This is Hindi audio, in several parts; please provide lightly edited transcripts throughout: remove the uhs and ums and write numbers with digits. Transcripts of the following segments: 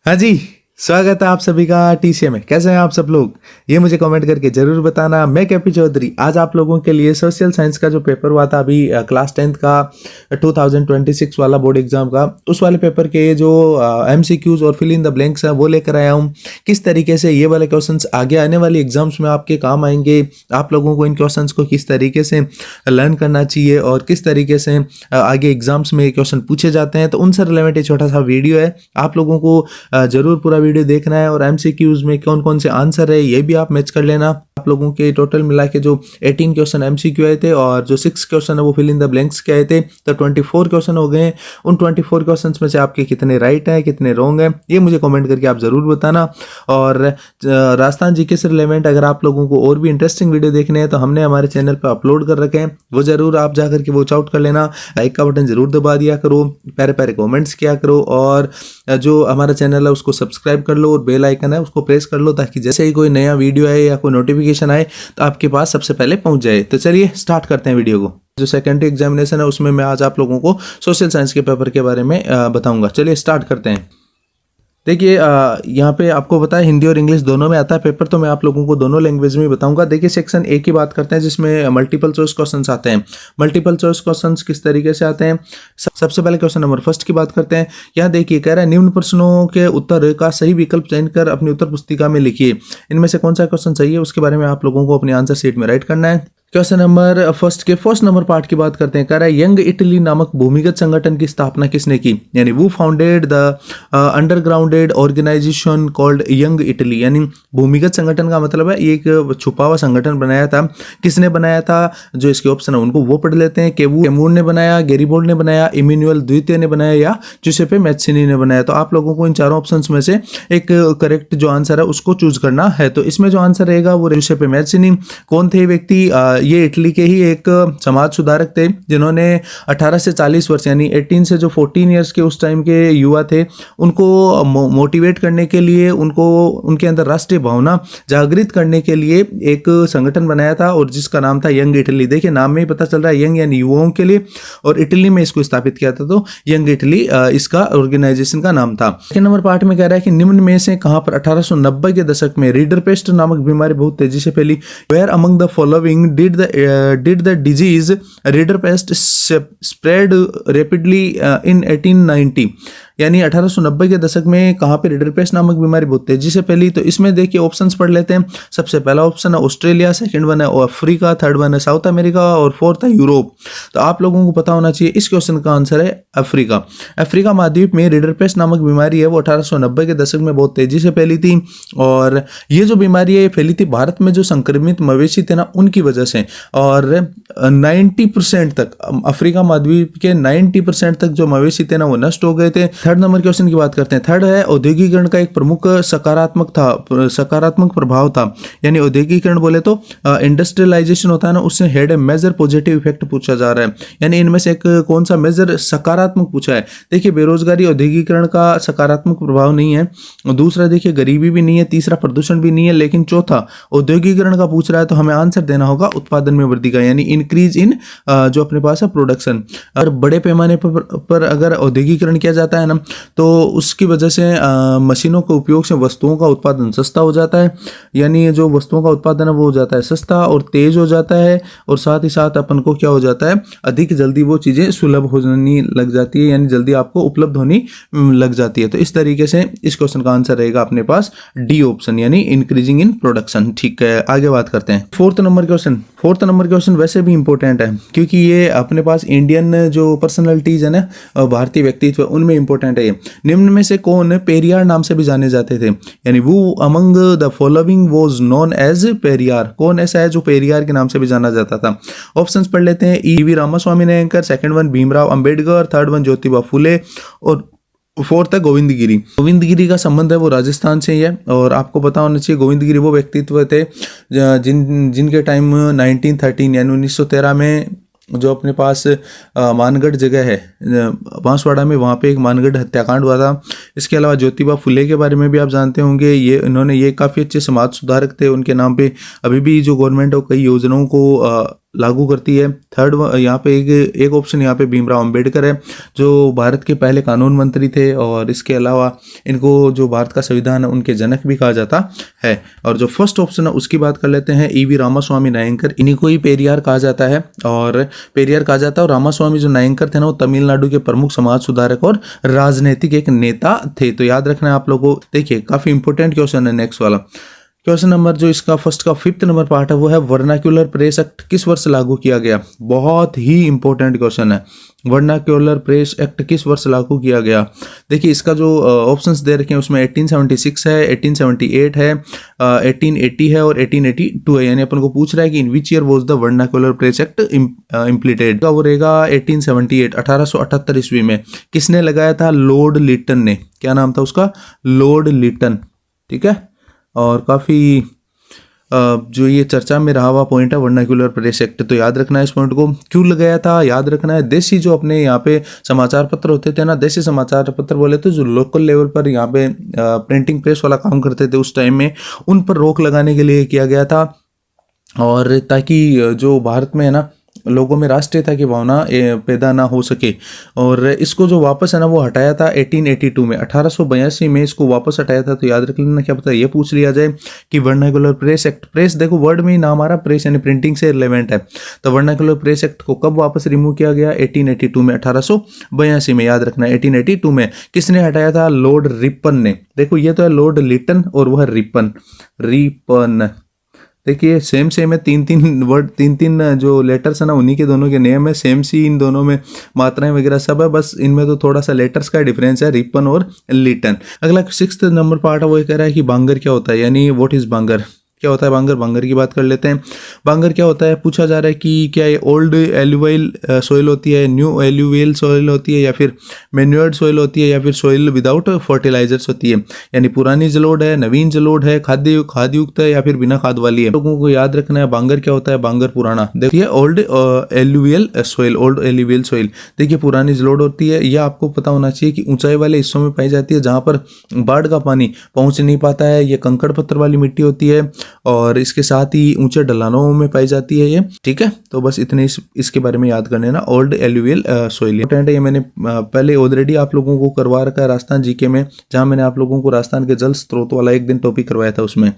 हाँ जी, स्वागत है आप सभी का टीसीए में। कैसे हैं आप सब लोग? ये मुझे कमेंट करके ज़रूर बताना। मैं केपी चौधरी आज आप लोगों के लिए सोशल साइंस का जो पेपर हुआ था अभी क्लास 10th का 2026 वाला बोर्ड एग्जाम का, उस वाले पेपर के जो एमसीक्यूज और फिल इन द ब्लैंक्स हैं वो लेकर आया हूँ। किस तरीके से ये वाले क्वेश्चंस आगे आने वाली एग्जाम्स में आपके काम आएंगे, आप लोगों को इन क्वेश्चंस को किस तरीके से लर्न करना चाहिए और किस तरीके से आगे एग्जाम्स में क्वेश्चन पूछे जाते हैं, तो उनसे रिलेवेंट एक छोटा सा वीडियो है। आप लोगों को जरूर पूरा वीडियो देखना है और एमसीक्यूज में कौन कौन से आंसर है ये भी आप मैच कर लेना। आप लोगों के टोटल मिला के जो 18 क्वेश्चन एमसीक्यू आए थे और जो 6 क्वेश्चन है वो फिल इन द ब्लैंक्स के आए थे, तो 24 क्वेश्चन हो गए। उन 24 क्वेश्चन में से आपके कितने राइट हैं, कितने रॉन्ग हैं, ये मुझे कमेंट करके आप जरूर बताना। और राजस्थान जीके से रिलेवेंट अगर आप लोगों को और भी इंटरेस्टिंग वीडियो देखने हैं तो हमने हमारे चैनल पर अपलोड कर रखे हैं, वो जरूर आप जाकर के वॉच आउट कर लेना। लाइक का बटन जरूर दबा दिया करो, प्यारे प्यारे कमेंट्स किया करो और जो हमारा चैनल है उसको सब्सक्राइब कर लो और बेल आइकन है उसको प्रेस कर लो, ताकि जैसे ही कोई नया वीडियो आए या कोई नोटिफिकेशन आए तो आपके पास सबसे पहले पहुंच जाए। तो चलिए स्टार्ट करते हैं वीडियो को। जो सेकेंडरी एग्जामिनेशन है उसमें मैं आज आप लोगों को सोशल साइंस के पेपर के बारे में बताऊंगा। चलिए स्टार्ट करते हैं। देखिए यहाँ पे आपको पता है हिंदी और इंग्लिश दोनों में आता है पेपर, तो मैं आप लोगों को दोनों लैंग्वेज में बताऊंगा। देखिए सेक्शन ए की बात करते हैं जिसमें मल्टीपल चॉइस क्वेश्चंस आते हैं। मल्टीपल चॉइस क्वेश्चंस किस तरीके से आते हैं, सबसे पहले क्वेश्चन नंबर फर्स्ट की बात करते हैं। यहाँ देखिए कह रहा है निम्न प्रश्नों के उत्तर का सही विकल्प चयन कर अपनी उत्तर पुस्तिका में लिखिए। इनमें से कौन सा क्वेश्चन सही है उसके बारे में आप लोगों को अपनी आंसर शीट में राइट करना है। क्वेश्चन नंबर फर्स्ट के फर्स्ट नंबर पार्ट की बात करते हैं। कह रहा है यंग इटली नामक भूमिगत संगठन की स्थापना किसने की, यानी वो founded the undergrounded organization called Young Italy. यानी भूमिगत संगठन का मतलब है ये एक छुपा हुआ संगठन बनाया था। किसने बनाया था, जो इसके ऑप्शन है उनको वो पढ़ लेते हैं। कैमूर ने बनाया, गैरीबोल्ड ने बनाया, इमैनुअल द्वितीय ने बनाया या जुसेपे मैत्सिनी ने बनाया। तो आप लोगों को इन चारों ऑप्शंस में से एक करेक्ट जो आंसर है उसको चूज करना है। तो इसमें जो आंसर रहेगा वो जुसेपे मैत्सिनी। कौन थे व्यक्ति, ये इटली के ही एक समाज सुधारक थे जिन्होंने 18 से 40 वर्ष यानी 18 से जो 14 इयर्स के उस टाइम के युवा थे उनको मोटिवेट करने के लिए, उनको उनके अंदर राष्ट्रीय भावना जागृत करने के लिए एक संगठन बनाया था और जिसका नाम था यंग इटली। देखिए नाम में ही पता चल रहा है यंग यानी युवाओं के लिए, और इटली में इसको स्थापित किया था, तो यंग इटली इसका ऑर्गेनाइजेशन का नाम था। सेकंड नंबर पार्ट में कह रहा है कि निम्न में से कहां पर 1890 के दशक में रीडर पेस्ट नामक बीमारी बहुत तेजी से फैली। Where among the following did the disease reader pest spread rapidly in 1890। यानी 1890 के दशक में कहाँ पे रीडर पेस्ट नामक बीमारी बहुत तेजी से फैली। तो इसमें देखिए ऑप्शंस पढ़ लेते हैं। सबसे पहला ऑप्शन है ऑस्ट्रेलिया, सेकंड वन है अफ्रीका, थर्ड वन है साउथ अमेरिका और फोर्थ है यूरोप। तो आप लोगों को पता होना चाहिए इस क्वेश्चन का आंसर है अफ्रीका। अफ्रीका महाद्वीप में रीडर पेस्ट नामक बीमारी है वो 1890 के दशक में बहुत तेजी से फैली थी, और ये जो बीमारी है ये फैली थी भारत में जो संक्रमित मवेशी थे ना उनकी वजह से। और 90% तक अफ्रीका महाद्वीप के 90% तक जो मवेशी थे ना वो नष्ट हो गए थे। थर्ड नंबर क्वेश्चन की बात करते हैं। थर्ड है औद्योगिकरण का एक प्रमुख सकारात्मक प्रभाव था। यानी औद्योगिकरण बोले तो इंडस्ट्रियलाइजेशन होता है ना, उससे हेड ए मेजर पॉजिटिव इफेक्ट पूछा जा रहा है। यानी इनमें से एक कौन सा मेजर सकारात्मक पूछा है। देखिए बेरोजगारी औद्योगिकरण का सकारात्मक प्रभाव नहीं है, दूसरा देखिए गरीबी भी नहीं है, तीसरा प्रदूषण भी नहीं है, लेकिन चौथा औद्योगिकरण का पूछ रहा है, तो हमें आंसर देना होगा उत्पादन में वृद्धि का, यानी इंक्रीज इन जो अपने पास है प्रोडक्शन। और बड़े पैमाने पर अगर औद्योगिकरण किया जाता है ना तो उसकी वजह से मशीनों के उपयोग से वस्तुओं का उत्पादन सस्ता हो जाता है। यानी जो वस्तुओं का उत्पादन है वो हो जाता है सस्ता और तेज हो जाता है, और साथ ही साथ अपन को क्या हो जाता है, अधिक जल्दी वो चीज़ें सुलभ होने लग जाती है, यानी जल्दी आपको उपलब्ध होनी लग जाती है। तो इस तरीके से इस क्वेश्चन का आंसर रहेगा अपने पास डी ऑप्शन, यानी इंक्रीजिंग इन प्रोडक्शन। ठीक है, आगे बात करते हैं। फोर्थ नंबर क्वेश्चन वैसे भी इंपॉर्टेंट है क्योंकि ये अपने पास इंडियन जो पर्सनैलिटीज है ना, भारतीय व्यक्तित्व, उनमें इंपॉर्टेंट है। निम्न में से कौन पेरियार नाम से भी जाने जाते थे, यानी वो among the following was known as Periyar. कौन ऐसा है जो पेरियार के नाम से भी जाना जाता था। ऑप्शंस पढ़ लेते हैं। EV Ramaswamy Naicker, second one Bhimrao Ambedkar, third one Jyotiba Phule और फोर्थ है गोविंदगिरी। गोविंदगिरी का संबंध है वो राजस्थान से ही है, और आपको पता होना चाहिए गोविंदगिरी वो व्यक्तित्व थे जिनके टाइम 1913 यानी 1913 में जो अपने पास मानगढ़ जगह है बांसवाड़ा में, वहाँ पे एक मानगढ़ हत्याकांड हुआ था। इसके अलावा ज्योतिबा फुले के बारे में भी आप जानते होंगे, ये काफ़ी अच्छे समाज सुधारक थे। उनके नाम पे अभी भी जो गवर्नमेंट है कई योजनाओं को लागू करती है। थर्ड यहाँ पे एक ऑप्शन यहाँ पे भीमराव अंबेडकर है, जो भारत के पहले कानून मंत्री थे, और इसके अलावा इनको जो भारत का संविधान है उनके जनक भी कहा जाता है। और जो फर्स्ट ऑप्शन है उसकी बात कर लेते हैं, ईवी रामास्वामी नायंकर, इन्हीं को ही पेरियार कहा जाता है, और पेरियार कहा जाता है। और रामास्वामी जो नायंकर थे ना, वो तमिलनाडु के प्रमुख समाज सुधारक और राजनीतिक एक नेता थे। तो याद रखना है आप लोगों को। देखिए काफी इंपॉर्टेंट क्वेश्चन है नेक्स्ट वाला। क्वेश्चन नंबर जो इसका फर्स्ट का 5th नंबर पार्ट है वो है वर्नाक्यूलर प्रेस एक्ट किस वर्ष लागू किया गया। बहुत ही इंपॉर्टेंट क्वेश्चन है, वर्नाक्यूलर प्रेस एक्ट किस वर्ष लागू किया गया। देखिए इसका जो ऑप्शंस दे रखे हैं उसमें 1876 है, 1878 है, 1880 है और 1882 है। यानी अपन को पूछ रहा है कि in which year was the vernacular press act implemented. वो रहेगा 1878, 1878 ईस्वी में। किसने लगाया था? लॉर्ड लिटन ने। क्या नाम था उसका? लॉर्ड लिटन। ठीक है, और काफ़ी जो ये चर्चा में रहा हुआ पॉइंट है वर्नाक्यूलर प्रेस एक्ट। तो याद रखना है इस पॉइंट को। क्यों लगाया था याद रखना है। देसी जो अपने यहाँ पे समाचार पत्र होते थे ना, देसी समाचार पत्र बोले तो जो लोकल लेवल पर यहाँ पे प्रिंटिंग प्रेस वाला काम करते थे उस टाइम में, उन पर रोक लगाने के लिए किया गया था, और ताकि जो भारत में है ना लोगों में राष्ट्रीयता की भावना पैदा ना हो सके। और इसको जो वापस है ना वो हटाया था 1882 में, 1882 में इसको वापस हटाया था। तो याद रख लेना, क्या पता ये पूछ लिया जाए कि वर्नाक्यूलर प्रेस एक्ट, प्रेस देखो वर्ड में ही नाम आ रहा, प्रेस यानी प्रिंटिंग से रिलेवेंट है। तो वर्नाक्यूलर प्रेस एक्ट को कब वापस रिमूव किया गया? 1882 में, 1882 में। याद रखना है 1882 में। किसने हटाया था? लॉर्ड रिपन ने। देखो ये तो है लॉर्ड लिटन और वह रिपन। रिपन देखिए सेम है, तीन वर्ड, तीन जो लेटर्स है ना उन्हीं के दोनों के नेम है, सेम सी इन दोनों में मात्राएं वगैरह सब है, बस इनमें तो थोड़ा सा लेटर्स का डिफरेंस है, रिपन और लिटन। अगला 6th नंबर पार्ट है वो कह रहा है कि बांगर क्या होता है, यानी व्हाट इज बांगर, क्या होता है बांगर। बांगर की बात कर लेते हैं। बांगर क्या होता है पूछा जा रहा है कि क्या ये ओल्ड एल्यूवाइल सॉइल होती है, न्यू एल्यूवियल सॉइल होती है, या फिर मैन्योर्ड सॉइल होती है, या फिर सॉइल विदाउट फर्टिलाइजर्स होती है। यानी पुरानी जलोढ़ है, नवीन जलोढ़ है, खाद युक्त है, या फिर बिना खाद वाली है। लोगों को याद रखना है बांगर क्या होता है। बांगर पुराना, देखिए old alluvial soil, old alluvial soil देखिए पुरानी जलोढ़ होती है। यह आपको पता होना चाहिए कि ऊंचाई वाले हिस्सों में पाई जाती है जहां पर बाढ़ का पानी पहुंच नहीं पाता है। ये कंकड़ पत्थर वाली मिट्टी होती है, और इसके साथ ही ऊंचे ढलानों में पाई जाती है ये। ठीक है, तो बस इतने इसके बारे में याद करने ना, ओल्ड एल्यूवियल सॉइल। इंपॉर्टेंट है ये, मैंने पहले ऑलरेडी आप लोगों को करवा रखा है राजस्थान जीके में, जहां मैंने आप लोगों को राजस्थान के जल स्रोत वाला एक दिन टॉपिक करवाया था। उसमें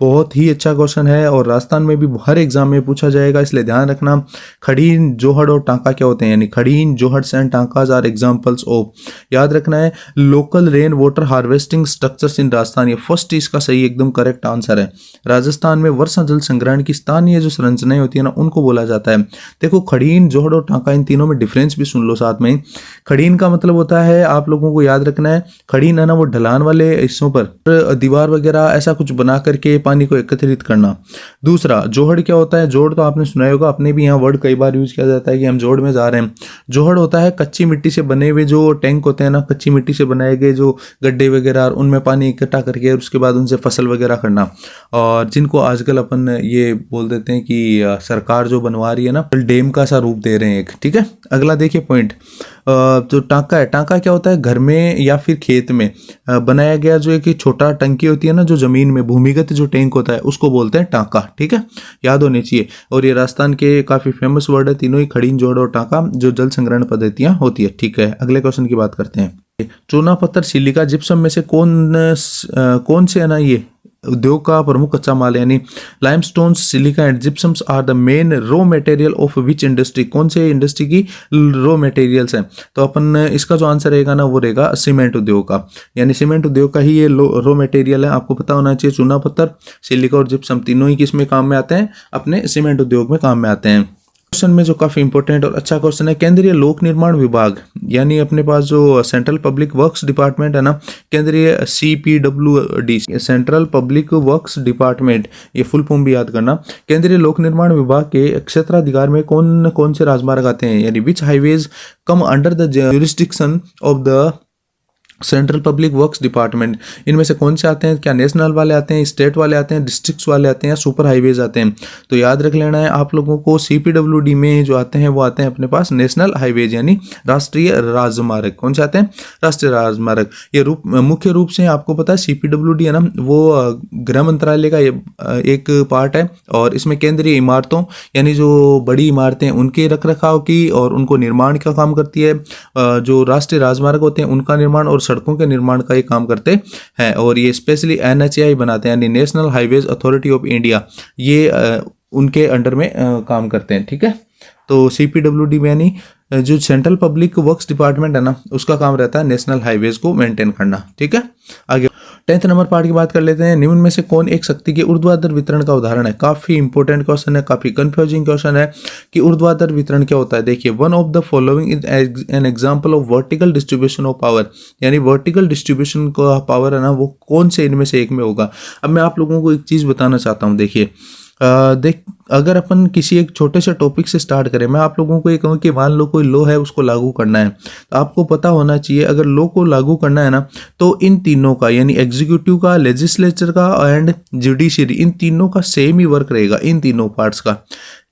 बहुत ही अच्छा क्वेश्चन है, और राजस्थान में भी हर एग्जाम में पूछा जाएगा, इसलिए ध्यान रखना। खड़ीन, जोहड़ और टांका क्या होते हैं, यानी खड़ीन, जोहड़ एंड टांकाज आर एग्जांपल्स ऑफ। याद रखना है local rain water harvesting structures in Rajasthan. ये फर्स्ट इसका सही एकदम करेक्ट आंसर है। राजस्थान में वर्षा जल संग्रहण की स्थानीय जो संरचनाएं होती है ना उनको बोला जाता है। देखो खड़ीन, जोहड़ और टांका, इन तीनों में डिफरेंस भी सुन लो साथ में। खड़ीन का मतलब होता है, आप लोगों को याद रखना है, खड़ीन है ना वो ढलान वाले हिस्सों पर दीवार वगैरह ऐसा कुछ बना करके पानी को एकत्रित करना। दूसरा जोहड़ क्या होता है, जोड़ तो आपने सुना होगा, अपने भी यहाँ वर्ड कई बार यूज किया जाता है कि हम जोड़ में जा रहे हैं। जोहड़ होता है कच्ची मिट्टी से बने हुए जो टैंक होते हैं ना, कच्ची मिट्टी से बनाए गए जो गड्ढे वगैरह, उनमें पानी इकट्ठा करके उसके बाद उनसे फसल वगैरह करना, और जिनको आजकल अपन ये बोल देते हैं कि सरकार जो बनवा रही है ना डैम का सा रूप दे रहे हैं एक। ठीक है, अगला देखिए पॉइंट, जो टांका है, टांका क्या होता है, घर में या फिर खेत में बनाया गया जो एक छोटा टंकी होती है ना, जो जमीन में भूमिगत जो टैंक होता है उसको बोलते हैं टांका। ठीक है, याद होने चाहिए। और ये राजस्थान के काफी फेमस वर्ड है तीनों ही, खड़ीन, जोड़ और टांका, जो जल संग्रहण पद्धतियां होती है। ठीक है, अगले क्वेश्चन की बात करते हैं। चूना पत्थर, सिलिका, जिप्सम में से कौन से है ना ये उद्योग का प्रमुख कच्चा माल, यानी limestone, silica and gypsums are the main raw material of which industry. कौन से इंडस्ट्री की रॉ मटेरियल्स हैं? तो अपन इसका जो आंसर रहेगा ना वो रहेगा सीमेंट उद्योग का, यानी सीमेंट उद्योग का ही ये रॉ मटेरियल है। आपको पता होना चाहिए चूना पत्थर, सिलिका और जिप्सम तीनों ही किसमें काम में आते हैं? अपने सीमेंट उद्योग में काम में आते हैं। क्वेश्चन में जो काफी इंपॉर्टेंट और अच्छा क्वेश्चन है, केंद्रीय लोक निर्माण विभाग, यानी अपने पास जो सेंट्रल पब्लिक वर्क्स डिपार्टमेंट है ना, केंद्रीय CPWD, central public works department, ये फुल फॉर्म भी याद करना। केंद्रीय लोक निर्माण विभाग के क्षेत्राधिकार में कौन कौन से राजमार्ग आते हैं, यानी which highways come under the jurisdiction of the central public works department, इनमें से कौन से आते हैं? क्या नेशनल वाले आते हैं, स्टेट वाले आते हैं, डिस्ट्रिक्ट्स वाले आते हैं, या सुपर हाईवेज आते हैं? तो याद रख लेना है आप लोगों को, CPWD में जो आते हैं वो आते हैं अपने पास नेशनल हाईवेज यानी राष्ट्रीय राजमार्ग। कौन से आते हैं? राष्ट्रीय राजमार्ग। ये मुख्य रूप से आपको पता है CPWD है ना, वो गृह मंत्रालय का एक पार्ट है, और इसमें केंद्रीय इमारतों यानी जो बड़ी इमारतें उनके रख रखाव की और उनको निर्माण का काम करती है। जो राष्ट्रीय राजमार्ग होते हैं उनका निर्माण और सड़कों के निर्माण का ये काम करते हैं, और ये स्पेशली NHAI बनाते हैं यानी national highways authority of India, ये उनके अंडर में काम करते हैं। ठीक है, तो CPWD में यानी जो सेंट्रल पब्लिक वर्क्स डिपार्टमेंट है ना, उसका काम रहता है नेशनल हाईवेज को मेंटेन करना। ठीक है, आगे 10th नंबर पार्ट की बात कर लेते हैं। निम्न में से कौन एक शक्ति के ऊर्ध्वाधर वितरण का उदाहरण है? काफी इंपॉर्टेंट क्वेश्चन है, काफी कंफ्यूजिंग क्वेश्चन है कि ऊर्ध्वाधर वितरण क्या होता है। देखिए, one of the following is an example of vertical distribution of power, यानी वर्टिकल डिस्ट्रीब्यूशन का पावर है ना, वो कौन से इनमें से एक में होगा। अब मैं आप लोगों को एक चीज बताना चाहता हूँ। देखिए, अगर अपन किसी एक छोटे से टॉपिक से स्टार्ट करें, मैं आप लोगों को ये कहूँ कि मान लो कोई लॉ है, उसको लागू करना है, तो आपको पता होना चाहिए अगर लॉ को लागू करना है ना, तो इन तीनों का यानी एग्जीक्यूटिव का, लेजिस्लेचर का एंड जुडिशरी, इन तीनों का सेम ही वर्क रहेगा। इन तीनों पार्ट्स का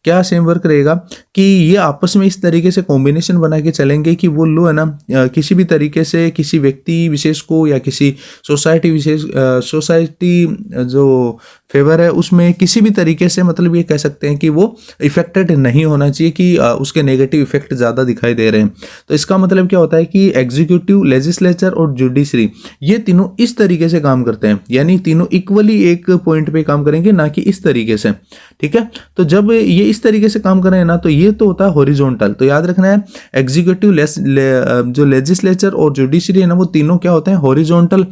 क्या सेम वर्क रहेगा कि ये आपस में इस तरीके से कॉम्बिनेशन बना के चलेंगे कि वो लो है ना, किसी भी तरीके से किसी व्यक्ति विशेष को या किसी सोसाइटी विशेष, सोसाइटी जो फेवर है उसमें किसी भी तरीके से, मतलब ये कह सकते हैं कि वो इफेक्टेड नहीं होना चाहिए, कि उसके नेगेटिव इफेक्ट ज़्यादा दिखाई दे रहे हैं। तो इसका मतलब क्या होता है कि एग्जीक्यूटिव, लेजिस्लेचर और जुडिशरी, ये तीनों इस तरीके से काम करते हैं, यानी तीनों इक्वली एक पॉइंट पे काम करेंगे, ना कि इस तरीके से। ठीक है, तो जब ये इस तरीके से काम कर रहे हैं ना, तो ये तो होता है हॉरिजॉन्टल। तो याद रखना है, एग्जीक्यूटिव, जो लेजिस्लेचर और जुडिशरी है ना, वो तीनों क्या होते हैं? हॉरिजॉन्टल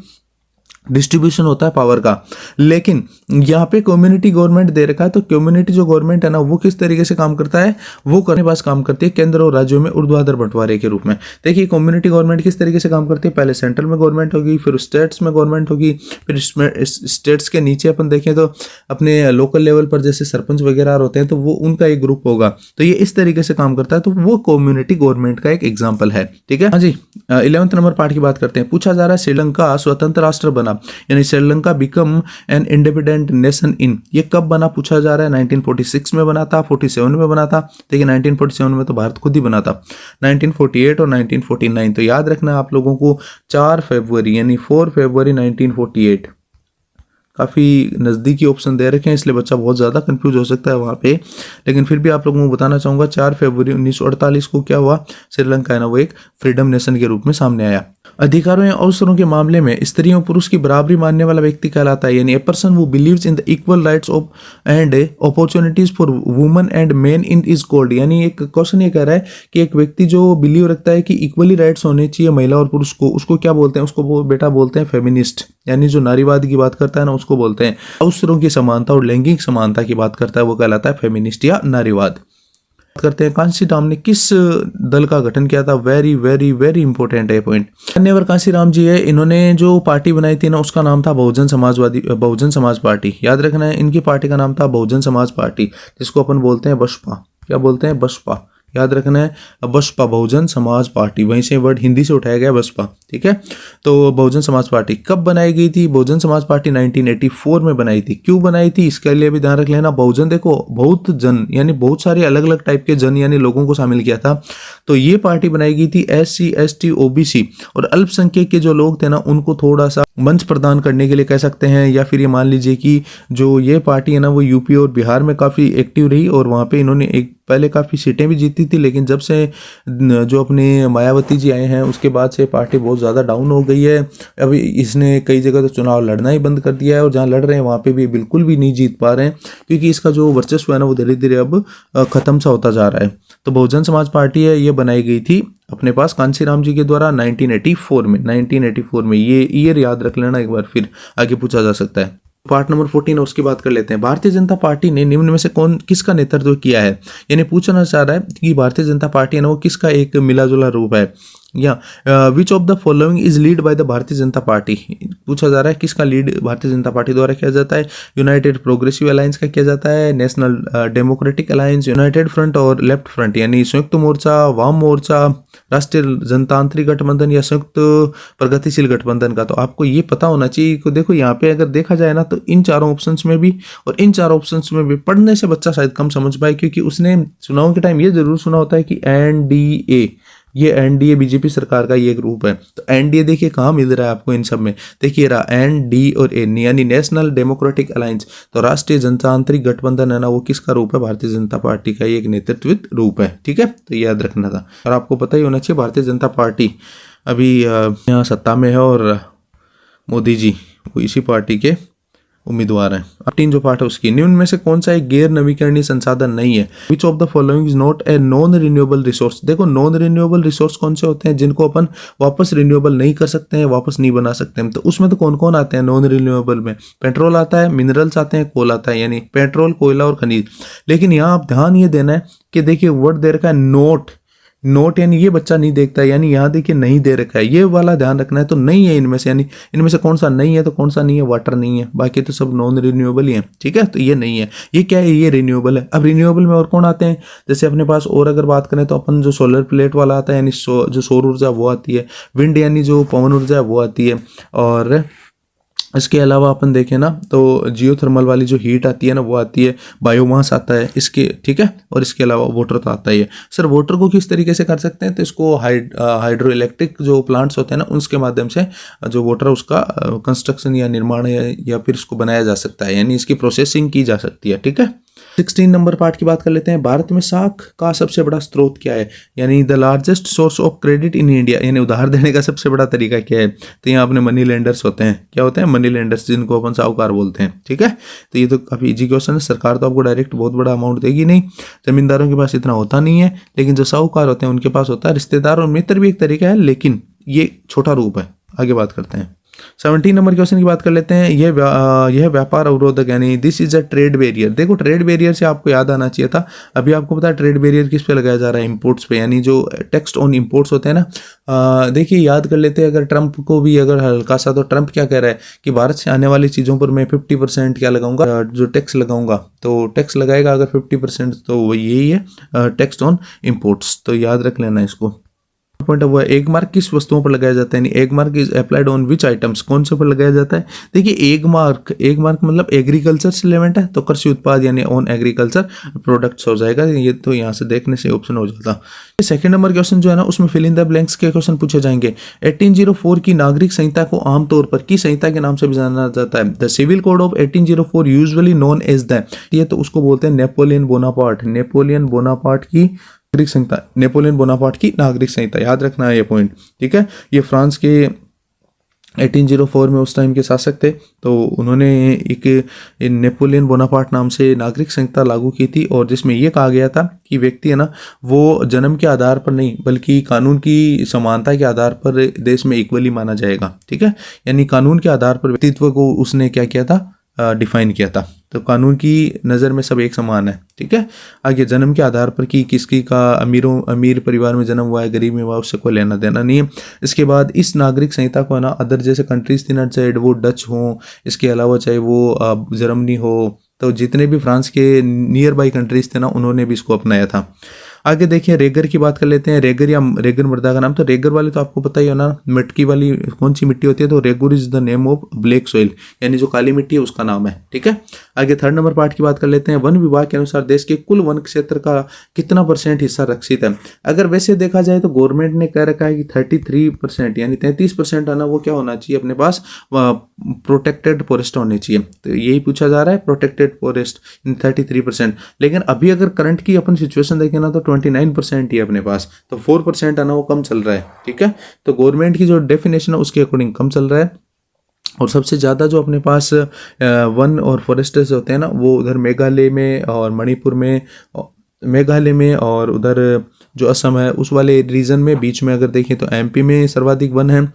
डिस्ट्रीब्यूशन होता है पावर का। लेकिन यहाँ पे कम्युनिटी गवर्नमेंट दे रखा है, तो कम्युनिटी जो गवर्नमेंट है ना, वो किस तरीके से काम करता है? वो करने पास काम करती है केंद्र और राज्यों में ऊर्ध्वाधर बंटवारे के रूप में। देखिए, कम्युनिटी गवर्नमेंट किस तरीके से काम करती है? पहले सेंट्रल में गवर्नमेंट होगी, फिर स्टेट्स में गवर्नमेंट होगी, फिर स्टेट्स के नीचे अपन देखें तो अपने लोकल लेवल पर जैसे सरपंच वगैरह होते हैं, तो वो उनका एक ग्रुप होगा। तो ये इस तरीके से काम करता है, तो वो कम्युनिटी गवर्नमेंट का एक एग्जाम्पल है। ठीक है, हाँ जी। 11th नंबर पार्ट की बात करते हैं। पूछा जा रहा है, श्रीलंका स्वतंत्र राष्ट्र बना, यानी Sri Lanka become an independent nation in, ये कब बना? पूछा जा रहा है। 1946 में बना था, 47 में बना था। देखिए, 1947 में तो भारत खुद ही बना था, 1948 और 1949। तो याद रखना है आप लोगों को 4 फरवरी यानी 4 फरवरी 1948। काफ़ी नज़दीकी ऑप्शन दे रखे हैं, इसलिए बच्चा बहुत ज़्यादा कंफ्यूज हो सकता है वहाँ पे, लेकिन फिर भी आप लोगों को बताना चाहूँगा 4 फरवरी 1948 को क्या हुआ? श्रीलंका है ना, वो एक फ्रीडम नेशन के रूप में सामने आया। अधिकारों या अवसरों के मामले में स्त्री और पुरुष की बराबरी मानने वाला व्यक्ति कहलाता है, यानी ए पर्सन वो believes in the equal rights of and opportunities for women and main in is called, यानी एक क्वेश्चन ये कह रहा है कि एक व्यक्ति जो बिलीव रखता है कि इक्वली राइट्स होने चाहिए महिला और पुरुष को, उसको क्या बोलते हैं? उसको बेटा बोलते हैं फेमिनिस्ट, यानी जो नारीवाद की बात करता है ना, उसको बोलते हैं। अवसरों की समानता और लैंगिक समानता की बात करता है, वो कहलाता है फेमिनिस्ट या नारीवाद। करते हैं, कांशीराम ने किस दल का गठन किया था? वेरी वेरी वेरी इंपॉर्टेंट है पॉइंट। मान्यवर कांशीराम जी है, इन्होंने जो पार्टी बनाई थी ना, उसका नाम था बहुजन समाज पार्टी। याद रखना है, इनकी पार्टी का नाम था बहुजन समाज पार्टी, जिसको अपन बोलते हैं बसपा। क्या बोलते हैं? बसपा। याद रखना है, बसपा, बहुजन समाज पार्टी, वहीं से वर्ड हिंदी से उठाया गया बसपा। ठीक है, तो बहुजन समाज पार्टी कब बनाई गई थी? बहुजन समाज पार्टी 1984 में बनाई थी। क्यों बनाई थी, इसके लिए भी ध्यान रख लेना। बहुजन देखो, बहुत जन यानी बहुत सारे अलग अलग टाइप के जन यानी लोगों को शामिल किया था। तो ये पार्टी बनाई गई थी SC ST OBC और अल्पसंख्यक के जो लोग थे ना, उनको थोड़ा सा मंच प्रदान करने के लिए कह सकते हैं, या फिर ये मान लीजिए कि जो ये पार्टी है ना, वो यूपी और बिहार में काफ़ी एक्टिव रही, और वहाँ पे इन्होंने एक पहले काफ़ी सीटें भी जीती थी। लेकिन जब से जो अपने मायावती जी आए हैं, उसके बाद से पार्टी बहुत ज़्यादा डाउन हो गई है। अभी इसने कई जगह तो चुनाव लड़ना ही बंद कर दिया है, और जहाँ लड़ रहे हैं वहाँ पे भी बिल्कुल भी नहीं जीत पा रहे हैं, क्योंकि इसका जो वर्चस्व है ना, वो धीरे धीरे अब ख़त्म सा होता जा रहा है। तो बहुजन समाज पार्टी है, ये बनाई गई थी अपने पास कांशीराम जी के द्वारा 1984 में। ये ईयर याद रख लेना एक बार, फिर आगे पूछा जा सकता है। पार्ट नंबर 14 उसकी बात कर लेते हैं। भारतीय जनता पार्टी ने निम्न में से किसका नेतृत्व किया है? यानी पूछना चाह रहा है कि भारतीय जनता पार्टी है ना, वो किसका एक मिला जुला रूप है? या which of the following is lead by the Bharatiya Janata party, पूछा जा रहा है किसका लीड भारतीय जनता पार्टी द्वारा किया जाता है। यूनाइटेड प्रोग्रेसिव अलायंस का किया जाता है, national democratic alliance, United front और लेफ्ट फ्रंट यानी संयुक्त मोर्चा, वाम मोर्चा, राष्ट्रीय जनतांत्रिक गठबंधन या संयुक्त प्रगतिशील गठबंधन का। तो आपको ये पता होना चाहिए कि देखो यहाँ पे अगर देखा जाए ना तो इन चारों ऑप्शंस में भी और इन चारों ऑप्शंस में भी पढ़ने से बच्चा शायद कम समझ पाए, क्योंकि उसने चुनाव के टाइम ये जरूर सुना होता है कि एनडीए, ये एनडीए बीजेपी सरकार का ये ग्रुप है। तो एनडीए देखिए कहाँ मिल रहा है आपको इन सब में, देखिए रहा एन डी और एन यानी नेशनल डेमोक्रेटिक अलायंस। तो राष्ट्रीय जनतांत्रिक गठबंधन है ना, वो किसका रूप है, भारतीय जनता पार्टी का एक नेतृत्वित रूप है। ठीक है, तो याद रखना था। और आपको पता ही होना चाहिए भारतीय जनता पार्टी अभी यहाँ सत्ता में है और मोदी जी वो इसी पार्टी के उम्मीदवार हैं। अब 3 जो पार्ट है उसकी, निम्न में से कौन सा एक गैर नवीकरणीय संसाधन नहीं है। Which of the following is not a non renewable resource. देखो नॉन रिन्यूएबल रिसोर्स कौन से होते हैं, जिनको अपन वापस रिन्यूएबल नहीं कर सकते हैं, वापस नहीं बना सकते हैं। तो उसमें तो कौन कौन आते हैं नॉन रिन्यूएबल में, पेट्रोल आता है, मिनरल्स आते हैं, कोल आता है, यानी पेट्रोल, कोयला और खनिज। लेकिन यहाँ आप ध्यान ये देना है कि देखिए वर्ड दे रखा है नोट यानी ये बच्चा नहीं देखता है, यानी यहाँ देखिए नहीं दे रखा है, ये वाला ध्यान रखना है। तो नहीं है इनमें से, यानी इनमें से कौन सा नहीं है, तो कौन सा नहीं है, वाटर नहीं है, बाकी तो सब नॉन रिन्यूएबल ही है। ठीक है, तो ये नहीं है, ये क्या है, ये रिन्यूएबल है। अब रिन्यूएबल में और कौन आते हैं, जैसे अपने पास और अगर बात करें तो अपन जो सोलर प्लेट वाला आता है यानी जो सौर ऊर्जा वो आती है, विंड यानी जो पवन ऊर्जा वो आती है, और इसके अलावा अपन देखें ना तो जियो थर्मल वाली जो हीट आती है ना वो आती है, बायोमास आता है इसके। ठीक है, और इसके अलावा वाटर तो आता ही है। सर वाटर को किस तरीके से कर सकते हैं, तो इसको हाइड्रो इलेक्ट्रिक जो प्लांट्स होते हैं ना उनके माध्यम से जो वाटर उसका कंस्ट्रक्शन या निर्माण या फिर इसको बनाया जा सकता है, यानी इसकी प्रोसेसिंग की जा सकती है। ठीक है, 16 नंबर पार्ट की बात कर लेते हैं। भारत में साख का सबसे बड़ा स्रोत क्या है, यानी the largest source of credit in India, यानी उधार देने का सबसे बड़ा तरीका क्या है। तो यहाँ अपने मनी लेंडर्स होते हैं, क्या होते हैं, मनी लेंडर्स, जिनको अपन साहूकार बोलते हैं। ठीक है, तो ये तो काफी इजी क्वेश्चन है। सरकार तो आपको डायरेक्ट बहुत बड़ा अमाउंट देगी नहीं, जमींदारों के पास इतना होता नहीं है, लेकिन जो साहूकार होते हैं उनके पास होता है। रिश्तेदार और मित्र भी एक तरीका है, लेकिन ये छोटा रूप है। आगे बात करते हैं। 17 नंबर क्वेश्चन की बात कर लेते हैं। यह व्यापार अवरोधक यानी this is a trade barrier. देखो ट्रेड बैरियर से आपको याद आना चाहिए था, अभी आपको पता है ट्रेड बैरियर किस पे लगाया जा रहा है, इंपोर्ट्स पे, यानी जो टैक्स ऑन इंपोर्ट्स होते हैं ना। देखिए याद कर लेते हैं, अगर ट्रंप को भी अगर हल्का सा, तो ट्रंप क्या कह रहा है कि भारत से आने वाली चीज़ों पर मैं 50% क्या लगाऊंगा, जो टैक्स लगाऊंगा। तो टैक्स लगाएगा अगर 50%, तो वो यही है टैक्स ऑन इंपोर्ट्स। तो याद रख लेना इसको। पॉइंट वो है, एग मार्क किस वस्तुओं पर लगाया जाता है, यानी egg mark is applied on which items, कौन से पर लगाया जाता है। देखिए एग मार्क मतलब एग्रीकल्चर से रिलेवेंट है, तो कृषि उत्पाद यानी ऑन एग्रीकल्चर प्रोडक्ट्स हो जाएगा। ये तो यहाँ से देखने से ऑप्शन हो जाता। सेकंड नंबर क्वेश्चन जो है ना उसमें फिल इन द ब्लैंक्स के क्वेश्चन पूछे जाएंगे। 1804 की नागरिक संहिता को आमतौर पर किस संहिता के नाम से भी जाना जाता है। The civil code of 1804 usually known as the, ये तो उसको बोलते हैं नेपोलियन बोनापार्ट की नागरिक संहिता, नेपोलियन बोनापार्ट की नागरिक संहिता। याद रखना है ये पॉइंट। ठीक है, ये फ्रांस के 1804 में उस टाइम के शासक थे, तो उन्होंने एक नेपोलियन बोनापार्ट नाम से नागरिक संहिता लागू की थी, और जिसमें ये कहा गया था कि व्यक्ति है ना वो जन्म के आधार पर नहीं बल्कि कानून की समानता के आधार पर देश में इक्वली माना जाएगा। ठीक है, यानी कानून के आधार पर व्यक्तित्व को उसने क्या किया था, डिफाइन किया था। तो कानून की नज़र में सब एक समान है। ठीक है, आगे जन्म के आधार पर कि किसकी का अमीर परिवार में जन्म हुआ है, गरीब में हुआ, उससे कोई लेना देना नहीं है। इसके बाद इस नागरिक संहिता को है ना अदर जैसे कंट्रीज थी ना, चाहे वो डच हो, इसके अलावा चाहे वो जर्मनी हो, तो जितने भी फ्रांस के नियर बाई कंट्रीज थे ना उन्होंने भी इसको अपनाया था। आगे देखिए रेगर की बात कर लेते हैं। रेगर या रेगर मृदा का नाम, तो रेगर वाली तो आपको पता ही है ना, मिट्टी वाली कौन सी मिट्टी होती है, तो Regar is the name of black soil, यानी जो काली मिट्टी है उसका नाम है। ठीक है, आगे थर्ड नंबर पार्ट की बात कर लेते हैं। वन विभाग के अनुसार देश के कुल वन क्षेत्र का कितना % हिस्सा रक्षित है। अगर वैसे देखा जाए तो गवर्नमेंट ने कह रखा है कि 33% यानी 33% है ना वो क्या होना चाहिए अपने पास, प्रोटेक्टेड फॉरेस्ट होने चाहिए। तो यही पूछा जा रहा है, प्रोटेक्टेड फॉरेस्ट 33%। लेकिन अभी अगर करंट की अपन सिचुएशन देखें ना तो 29% ही है अपने पास, तो 4% है ना वो कम चल रहा है। ठीक है, तो गवर्नमेंट की जो डेफिनेशन है उसके अकॉर्डिंग कम चल रहा है। और सबसे ज़्यादा जो अपने पास वन और फॉरेस्टर्स होते हैं ना वो उधर मेघालय में और मणिपुर में, मेघालय में और उधर जो असम है उस वाले रीजन में, बीच में अगर देखें तो एमपी में सर्वाधिक वन है।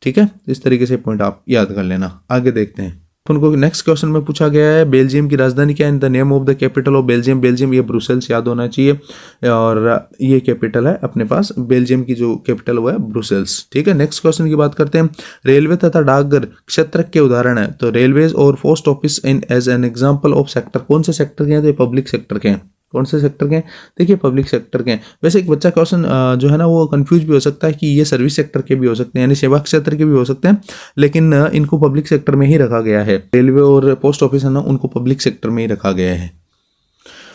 ठीक है, इस तरीके से पॉइंट आप याद कर लेना। आगे देखते हैं। उनको नेक्स्ट क्वेश्चन में पूछा गया है बेल्जियम की राजधानी क्या है, the name of the capital of Belgium, Belgium ये ब्रुसेल्स याद होना चाहिए और ये कैपिटल है अपने पास, बेल्जियम की जो कैपिटल वो है ब्रुसेल्स। ठीक है, नेक्स्ट क्वेश्चन की बात करते हैं। रेलवे तथा डाकघर क्षेत्र के उदाहरण है, तो रेलवेज और post office in as an example of sector, कौन से सेक्टर के हैं, तो ये पब्लिक सेक्टर के हैं। कौन से सेक्टर के हैं, देखिए पब्लिक सेक्टर के हैं। वैसे एक बच्चा क्वेश्चन जो है ना वो कंफ्यूज भी हो सकता है कि ये सर्विस सेक्टर के भी हो सकते हैं, यानी सेवा क्षेत्र के भी हो सकते हैं, लेकिन इनको पब्लिक सेक्टर में ही रखा गया है। रेलवे और पोस्ट ऑफिस है ना, उनको पब्लिक सेक्टर में ही रखा गया है।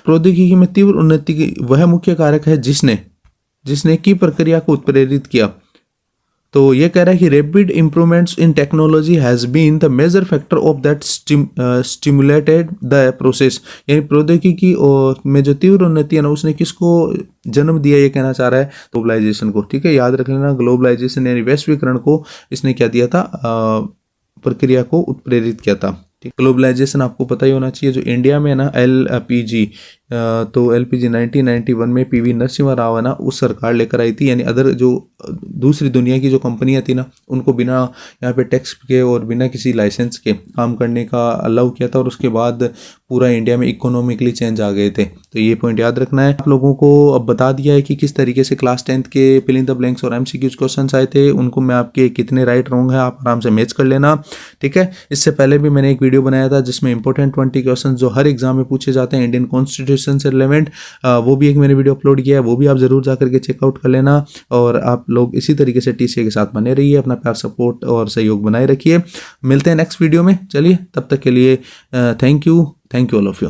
प्रौद्योगिकी में तीव्र उन्नति की वह मुख्य कारक है जिसने की प्रक्रिया को उत्प्रेरित किया, तो ये कह रहा है कि rapid improvements in technology has been the major factor of that stimulated the process, यानी प्रौद्योगिकी में जो तीव्र उन्नति है ना उसने किसको जन्म दिया, ये कहना चाह रहा है ग्लोबलाइजेशन को। ठीक है, याद रख लेना, ग्लोबलाइजेशन यानी वैश्वीकरण को इसने क्या दिया था, प्रक्रिया को उत्प्रेरित किया था। ग्लोबलाइजेशन आपको पता ही होना चाहिए, जो इंडिया में है ना LPG, तो LPG 1991 में PV नरसिम्हा राव है ना उस सरकार लेकर आई थी, यानी अदर जो दूसरी दुनिया की जो कंपनियां थी ना उनको बिना यहाँ पे टैक्स के और बिना किसी लाइसेंस के काम करने का अलाउ किया था, और उसके बाद पूरा इंडिया में इकोनॉमिकली चेंज आ गए थे। तो ये पॉइंट याद रखना है। आप लोगों को अब बता दिया है कि किस तरीके से क्लास 10th के फिल इन द ब्लैंक्स और MCQs क्वेश्चन आए थे, उनको मैं आपके कितने राइट रॉन्ग है आप आराम से मैच कर लेना। ठीक है, इससे पहले भी मैंने एक वीडियो बनाया था जिसमें इंपॉर्टेंट 20 क्वेश्चन जो हर एग्जाम में पूछे जाते हैं इंडियन कॉन्स्टिट्यूशन से रिलेवेंट, वो भी एक मैंने वीडियो अपलोड किया है, वो भी आप जरूर जाकर के चेकआउट कर लेना। और आप लोग इसी तरीके से TCA के साथ बने रहिए, अपना प्यार सपोर्ट और सहयोग बनाए रखिए। मिलते हैं नेक्स्ट वीडियो में, चलिए तब तक के लिए thank you all of you.